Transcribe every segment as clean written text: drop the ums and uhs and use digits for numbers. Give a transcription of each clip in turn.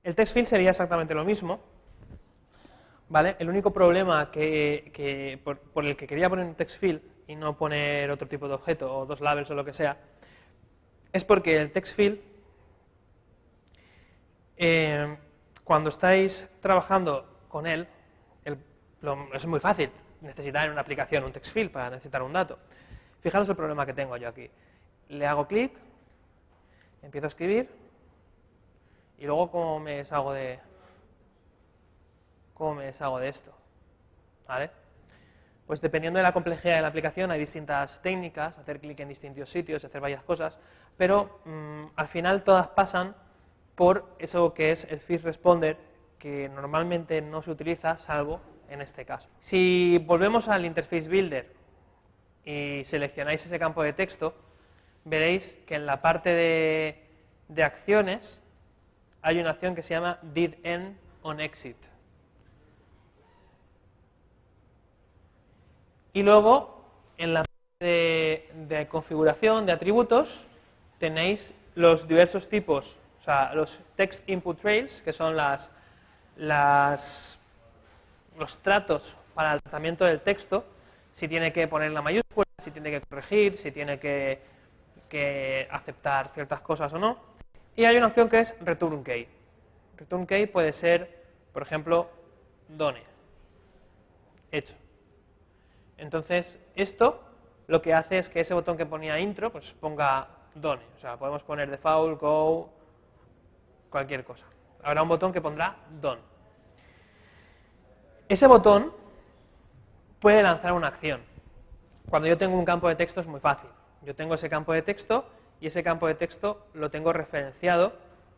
El text field sería exactamente lo mismo, ¿vale? El único problema por el que quería poner un text field y no poner otro tipo de objeto o dos labels o lo que sea, es porque el text field, cuando estáis trabajando con él, es muy fácil necesitar en una aplicación un text field para necesitar un dato. Fijaros el problema que tengo yo aquí. Le hago clic, empiezo a escribir, y luego ¿cómo me deshago de esto? ¿Vale? Pues dependiendo de la complejidad de la aplicación hay distintas técnicas, hacer clic en distintos sitios, hacer varias cosas, pero al final todas pasan por eso que es el field responder, que normalmente no se utiliza salvo en este caso. Si volvemos al interface builder y seleccionáis ese campo de texto, veréis que en la parte de acciones hay una acción que se llama didEnd on exit. Y luego, en la parte de configuración de atributos, tenéis los diversos tipos, o sea, los text input rails, que son los tratos para el tratamiento del texto, si tiene que poner la mayúscula, si tiene que corregir, si tiene que aceptar ciertas cosas o no. Y hay una opción que es return key. Return key puede ser, por ejemplo, done. Hecho. Entonces, esto lo que hace es que ese botón que ponía intro, pues ponga done. O sea, podemos poner default, go, cualquier cosa. Habrá un botón que pondrá done. Ese botón puede lanzar una acción. Cuando yo tengo un campo de texto es muy fácil. Yo tengo ese campo de texto y ese campo de texto lo tengo referenciado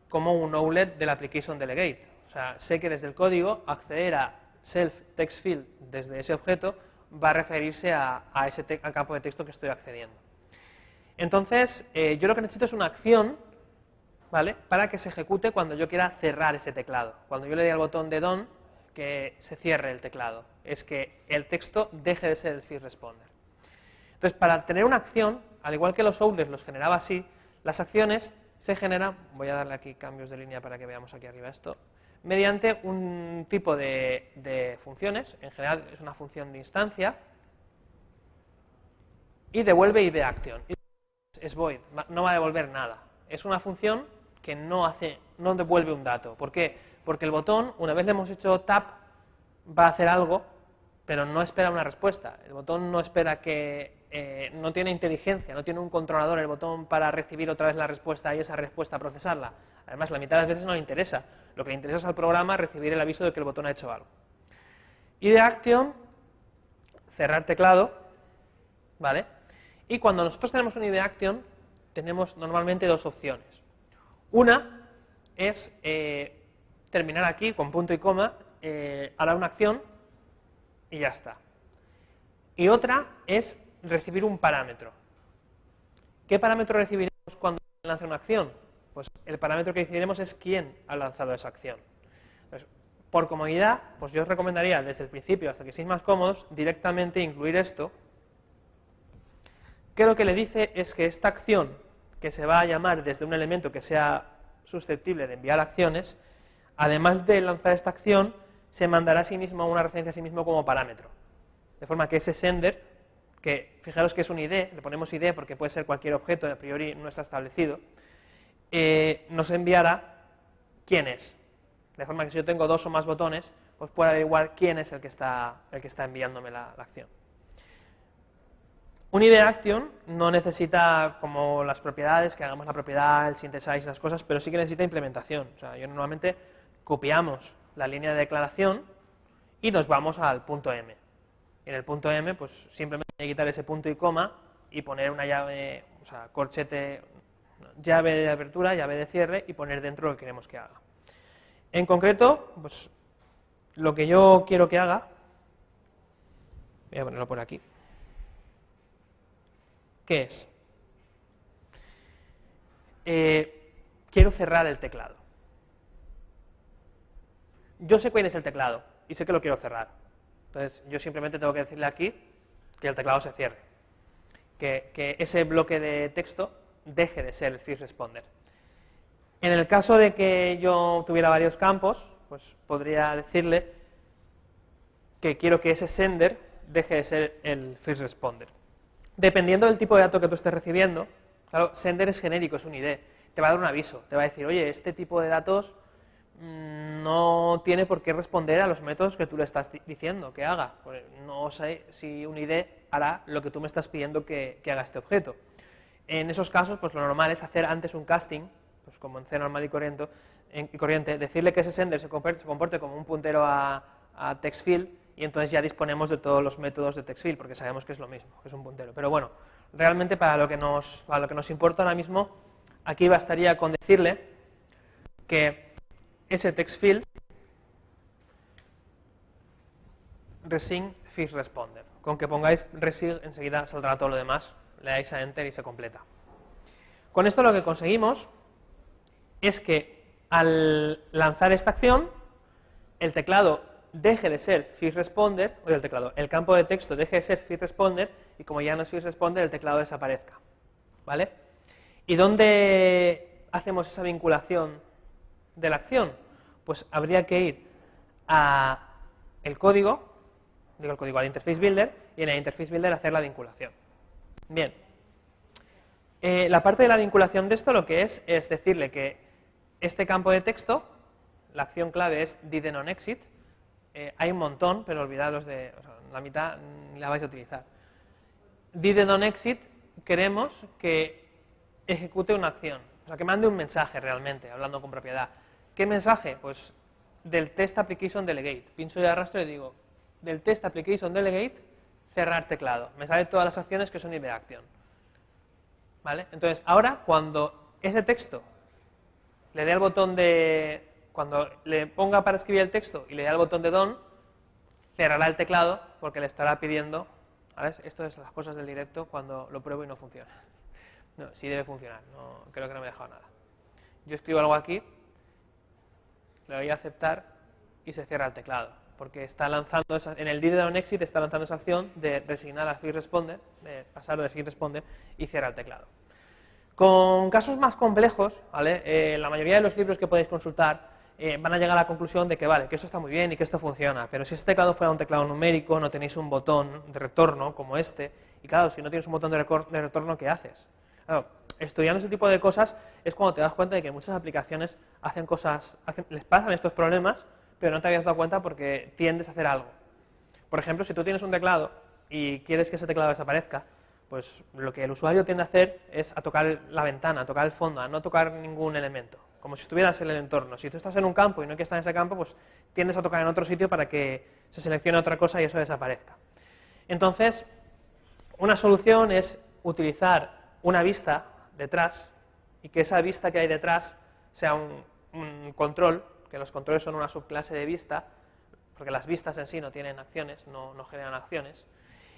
como un outlet del application delegate. O sea, sé que desde el código acceder a self text field desde ese objeto va a referirse al campo de texto que estoy accediendo. Entonces, yo lo que necesito es una acción, ¿vale?, para que se ejecute cuando yo quiera cerrar ese teclado. Cuando yo le dé al botón de done, que se cierre el teclado. Es que el texto deje de ser el field responder. Entonces, para tener una acción, al igual que los outlets los generaba así, las acciones se generan, voy a darle aquí cambios de línea para que veamos aquí arriba esto, mediante un tipo de funciones, en general es una función de instancia, y devuelve idAction. Es void, no va a devolver nada. Es una función que no devuelve un dato. ¿Por qué? Porque el botón, una vez le hemos hecho tap, va a hacer algo, pero no espera una respuesta. El botón no espera no tiene inteligencia, no tiene un controlador el botón para recibir otra vez la respuesta y esa respuesta procesarla. Además, la mitad de las veces no le interesa. Lo que le interesa es al programa recibir el aviso de que el botón ha hecho algo. idAction, cerrar teclado, ¿vale? Y cuando nosotros tenemos un idAction, tenemos normalmente dos opciones. Una es terminar aquí con punto y coma, hará una acción y ya está. Y otra es recibir un parámetro. ¿Qué parámetro recibiremos cuando lance una acción? Pues el parámetro que recibiremos es quién ha lanzado esa acción. Entonces, por comodidad, pues yo os recomendaría desde el principio hasta que seáis más cómodos, directamente incluir esto, que lo que le dice es que esta acción, que se va a llamar desde un elemento que sea susceptible de enviar acciones, además de lanzar esta acción, se mandará a sí mismo una referencia a sí mismo como parámetro. De forma que ese sender, que fijaros que es un ID, le ponemos ID porque puede ser cualquier objeto, a priori no está establecido, nos enviará quién es. De forma que si yo tengo dos o más botones, pues puedo averiguar quién es el que está enviándome la acción. Un idAction no necesita como las propiedades, que hagamos la propiedad, el synthesize, esas cosas, pero sí que necesita implementación. O sea, yo normalmente copiamos la línea de declaración y nos vamos al punto M. Y en el punto M, pues simplemente hay que quitar ese punto y coma y poner una llave, o sea, corchete, llave de apertura, llave de cierre y poner dentro lo que queremos que haga. En concreto, pues lo que yo quiero que haga, voy a ponerlo por aquí. ¿Qué es? Quiero cerrar el teclado. Yo sé cuál es el teclado y sé que lo quiero cerrar. Entonces, yo simplemente tengo que decirle aquí que el teclado se cierre. Que ese bloque de texto deje de ser el field responder. En el caso de que yo tuviera varios campos, pues podría decirle que quiero que ese sender deje de ser el first responder. Dependiendo del tipo de dato que tú estés recibiendo, claro, sender es genérico, es un ID, te va a dar un aviso, te va a decir, oye, este tipo de datos no tiene por qué responder a los métodos que tú le estás diciendo que haga. Pues no sé si un ID hará lo que tú me estás pidiendo que haga este objeto. En esos casos, pues lo normal es hacer antes un casting, pues como en C normal y corriente, decirle que ese sender se comporte como un puntero a TextField, y entonces ya disponemos de todos los métodos de TextField, porque sabemos que es lo mismo, que es un puntero. Pero bueno, realmente para lo que nos importa ahora mismo, aquí bastaría con decirle que ese TextField resig first responder. Con que pongáis resig enseguida saldrá todo lo demás, le dais a Enter y se completa. Con esto lo que conseguimos es que al lanzar esta acción, el teclado deje de ser first responder, el campo de texto deje de ser first responder, y como ya no es first responder, el teclado desaparezca. ¿Vale? ¿Y dónde hacemos esa vinculación de la acción? Pues habría que ir al Interface Builder, y en el Interface Builder hacer la vinculación. Bien. La parte de la vinculación de esto lo que es decirle que este campo de texto, la acción clave es didn'tOnExit, hay un montón, pero olvidaros de, la mitad ni la vais a utilizar. Didn'tOnExit queremos que ejecute una acción, o sea, que mande un mensaje realmente, hablando con propiedad. ¿Qué mensaje? Pues del test application delegate. Pincho y arrastro y digo, del test application delegate, cerrar teclado. Me salen todas las acciones que son IBAction. ¿Vale? Entonces, ahora, cuando ese texto le dé al botón de... Cuando le ponga para escribir el texto y le dé al botón de done, cerrará el teclado porque le estará pidiendo... ¿Sabes? Esto es las cosas del directo cuando lo pruebo y no funciona. No, sí debe funcionar, no, creo que no me he dejado nada. Yo escribo algo aquí, le doy a aceptar y se cierra el teclado, porque está lanzando en el didn'tOnExit está lanzando esa acción de resignar a first responder, de pasarlo de first responder y cierra el teclado. Con casos más complejos, ¿vale? La mayoría de los libros que podéis consultar van a llegar a la conclusión de que vale, que esto está muy bien y que esto funciona, pero si este teclado fuera un teclado numérico, no tenéis un botón de retorno como este, y claro, si no tienes un botón de retorno, ¿qué haces? Claro, estudiando ese tipo de cosas es cuando te das cuenta de que muchas aplicaciones hacen cosas, les pasan estos problemas, pero no te habías dado cuenta porque tiendes a hacer algo. Por ejemplo, si tú tienes un teclado y quieres que ese teclado desaparezca, pues lo que el usuario tiende a hacer es a tocar la ventana, a tocar el fondo, a no tocar ningún elemento, como si estuvieras en el entorno. Si tú estás en un campo y no quieres estar en ese campo, pues tiendes a tocar en otro sitio para que se seleccione otra cosa y eso desaparezca. Entonces, una solución es utilizar una vista detrás y que esa vista que hay detrás sea un control, que los controles son una subclase de vista, porque las vistas en sí no tienen acciones, no generan acciones,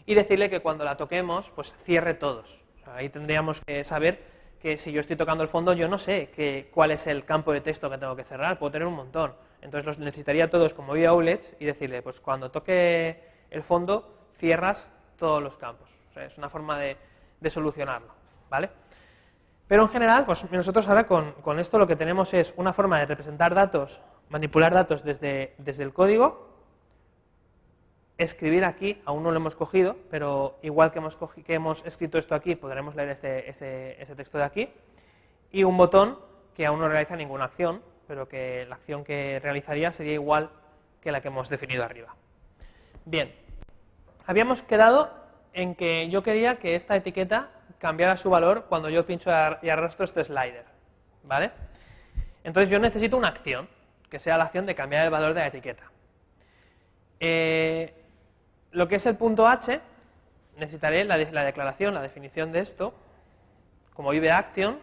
y decirle que cuando la toquemos, pues cierre todos. O sea, ahí tendríamos que saber que si yo estoy tocando el fondo, yo no sé cuál es el campo de texto que tengo que cerrar, puedo tener un montón. Entonces los necesitaría todos como vía outlets y decirle, pues cuando toque el fondo, cierras todos los campos. O sea, es una forma de solucionarlo, ¿vale? Pero en general, pues nosotros ahora con esto lo que tenemos es una forma de representar datos, manipular datos desde el código, escribir aquí, aún no lo hemos cogido, pero igual que hemos escrito esto aquí, podremos leer este texto de aquí, y un botón que aún no realiza ninguna acción, pero que la acción que realizaría sería igual que la que hemos definido arriba. Bien, habíamos quedado en que yo quería que esta etiqueta cambiara su valor cuando yo pincho y arrastro este slider, ¿vale? Entonces yo necesito una acción, que sea la acción de cambiar el valor de la etiqueta. Lo que es el punto H, necesitaré la declaración, la definición de esto, como IBAction,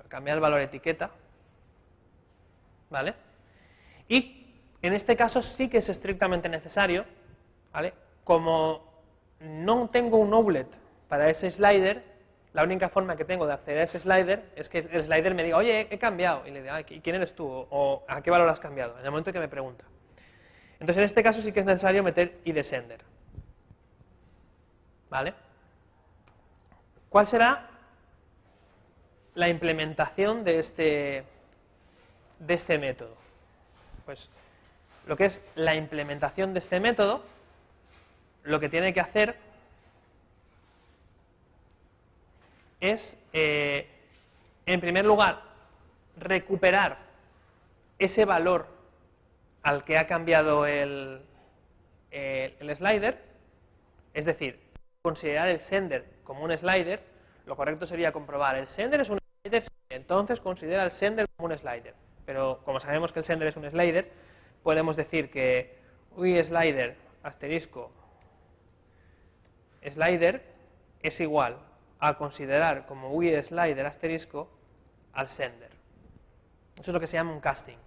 cambiar el valor etiqueta, ¿vale? Y en este caso sí que es estrictamente necesario, ¿vale? Como no tengo un outlet para ese slider, la única forma que tengo de acceder a ese slider es que el slider me diga, oye, he cambiado, y le diga, ¿quién eres tú? O ¿a qué valor has cambiado? En el momento que me pregunta. Entonces, en este caso sí que es necesario meter idSender. ¿Vale? ¿Cuál será la implementación de este método? Pues lo que es la implementación de este método, lo que tiene que hacer es, en primer lugar, recuperar ese valor al que ha cambiado el slider, es decir, considerar el sender como un slider. Lo correcto sería comprobar, ¿el sender es un slider? Entonces considera el sender como un slider. Pero como sabemos que el sender es un slider, podemos decir que uiSlider asterisco slider es igual a considerar como uiSlider asterisco al sender. Eso es lo que se llama un casting.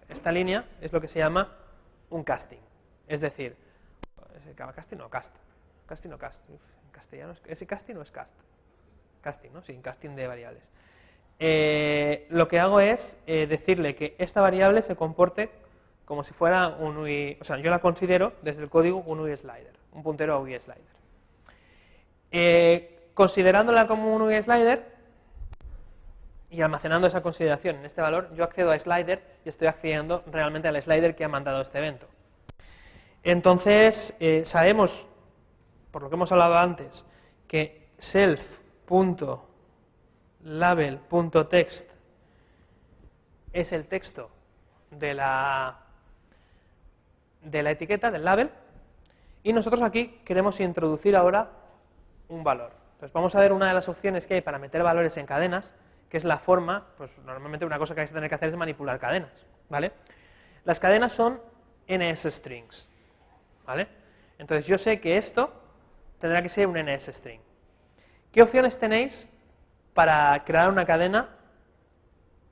Esta línea es lo que se llama un casting. Es decir, casting o cast. Casting o cast. Uf, en castellano, ¿es casting o es cast? Casting, ¿no? Sí, casting de variables. Lo que hago es decirle que esta variable se comporte como si fuera un UI, o sea, yo la considero desde el código un uiSlider, un puntero a uiSlider. Considerándola como un uiSlider y almacenando esa consideración en este valor, yo accedo a slider y estoy accediendo realmente al slider que ha mandado este evento. Entonces, sabemos, por lo que hemos hablado antes, que self.label.text es el texto de la etiqueta, del label, y nosotros aquí queremos introducir ahora un valor. Entonces vamos a ver una de las opciones que hay para meter valores en cadenas, que es la forma, pues normalmente una cosa que vais a tener que hacer es manipular cadenas, ¿vale? Las cadenas son NS-strings, ¿vale? Entonces yo sé que esto tendrá que ser un NS-string. ¿Qué opciones tenéis para crear una cadena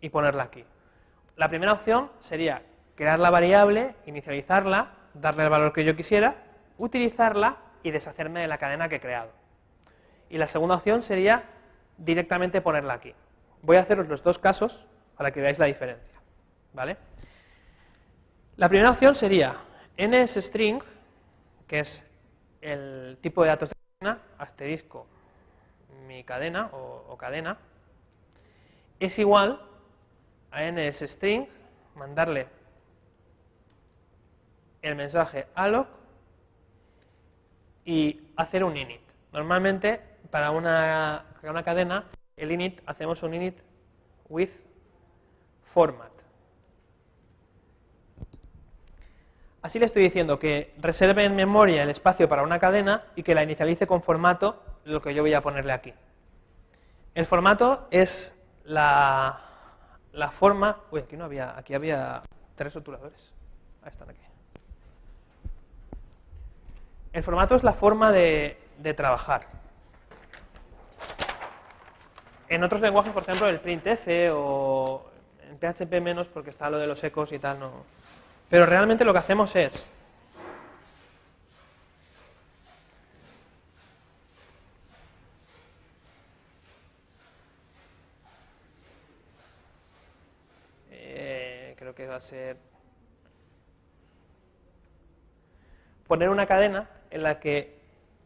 y ponerla aquí? La primera opción sería crear la variable, inicializarla, darle el valor que yo quisiera, utilizarla y deshacerme de la cadena que he creado. Y la segunda opción sería directamente ponerla aquí. Voy a haceros los dos casos para que veáis la diferencia, ¿vale? La primera opción sería NSString, que es el tipo de datos de cadena, asterisco, mi cadena o cadena, es igual a NSString, mandarle el mensaje alloc y hacer un init. Normalmente, para una cadena, el init, hacemos un init with format. Así le estoy diciendo que reserve en memoria el espacio para una cadena y que la inicialice con formato, lo que yo voy a ponerle aquí. El formato es la forma... Uy, aquí no había, aquí había 3 rotuladores. Ahí están aquí. El formato es la forma de trabajar. En otros lenguajes, por ejemplo, el printf o en PHP menos porque está lo de los ecos y tal, no. Pero realmente lo que hacemos es creo que va a ser poner una cadena en la que,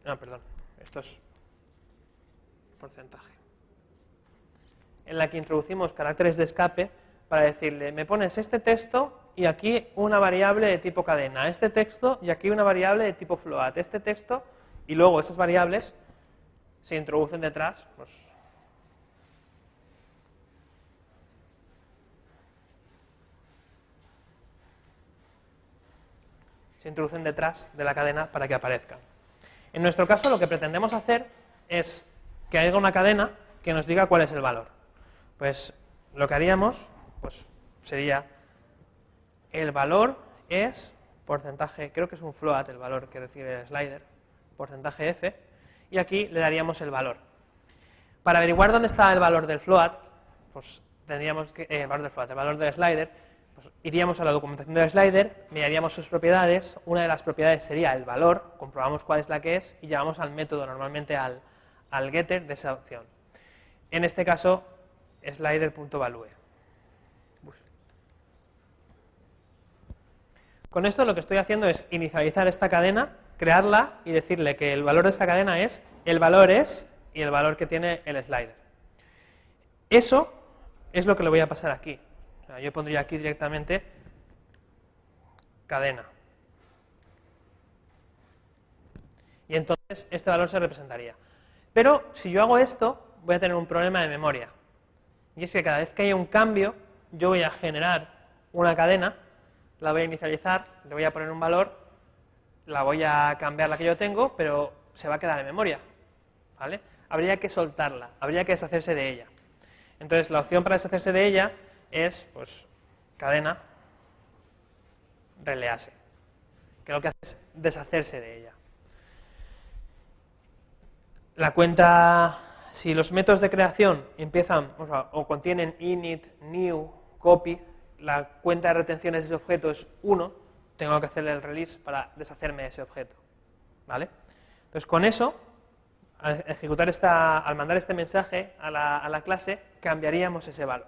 no, perdón, esto es porcentaje, en la que introducimos caracteres de escape para decirle, me pones este texto y aquí una variable de tipo cadena, este texto y aquí una variable de tipo float, este texto, y luego esas variables se introducen detrás, pues, se introducen detrás de la cadena para que aparezcan. En nuestro caso, lo que pretendemos hacer es que haya una cadena que nos diga cuál es el valor. Pues lo que haríamos pues, sería el valor es porcentaje, creo que es un float el valor que recibe el slider, porcentaje f, y aquí le daríamos el valor. Para averiguar dónde está el valor del float, pues tendríamos que, el valor del slider, pues iríamos a la documentación del slider, miraríamos sus propiedades, una de las propiedades sería el valor, comprobamos cuál es la que es y llevamos al método, normalmente al getter de esa opción. En este caso, slider.value. Con esto lo que estoy haciendo es inicializar esta cadena, crearla y decirle que el valor de esta cadena es, el valor es y el valor que tiene el slider. Eso es lo que le voy a pasar aquí. O sea, yo pondría aquí directamente cadena. Y entonces este valor se representaría. Pero si yo hago esto, voy a tener un problema de memoria. Y es que cada vez que haya un cambio, yo voy a generar una cadena, la voy a inicializar, le voy a poner un valor, la voy a cambiar la que yo tengo, pero se va a quedar en memoria, ¿vale? Habría que soltarla, habría que deshacerse de ella. Entonces la opción para deshacerse de ella es, pues, cadena release, que lo que hace es deshacerse de ella. La cuenta, si los métodos de creación empiezan o contienen init, new, copy, la cuenta de retenciones de ese objeto es 1, tengo que hacerle el release para deshacerme de ese objeto, ¿vale? Entonces con eso, al mandar este mensaje a la clase, cambiaríamos ese valor.